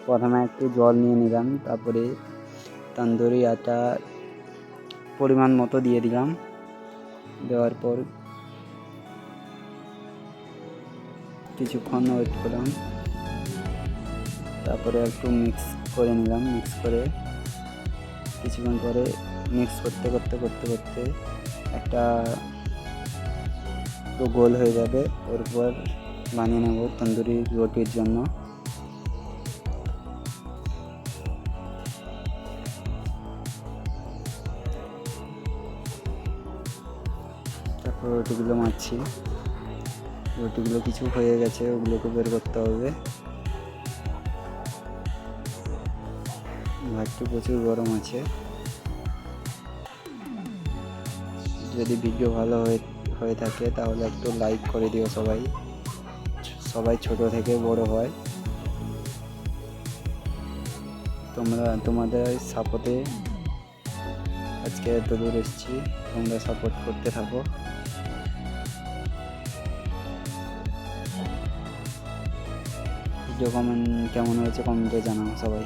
প্রথমে একটু জল নিয়ে নিলাম, তারপরে তন্দুরি আটা পরিমাণ মতো দিয়ে দিলাম। দেওয়ার পর কিছুক্ষণ ওয়েট করলাম, তারপরে একটু মিক্স করে নিলাম। মিক্স করে কিছুক্ষণ পরে মিক্স করতে করতে করতে করতে একটা একটু গোল হয়ে যাবে। ওরপর বানিয়ে নেব তন্দুরি রুটির জন্য। তারপর রুটিগুলো মারছি। রুটিগুলো কিছু হয়ে গেছে, ওগুলোকে বের করতে হবে। ভাতটি প্রচুর গরম আছে। যদি ভিডিও ভালো হয়ে থাকে তাহলে একটু লাইক করে দিও সবাই ছোট থেকে বড় হয়। তোমাদের সাপোর্টে আজকে এত দূর এসেছি, তোমরা সাপোর্ট করতে থাকো। ভিডিও কেমন হয়েছে কমেন্টে জানাও সবাই।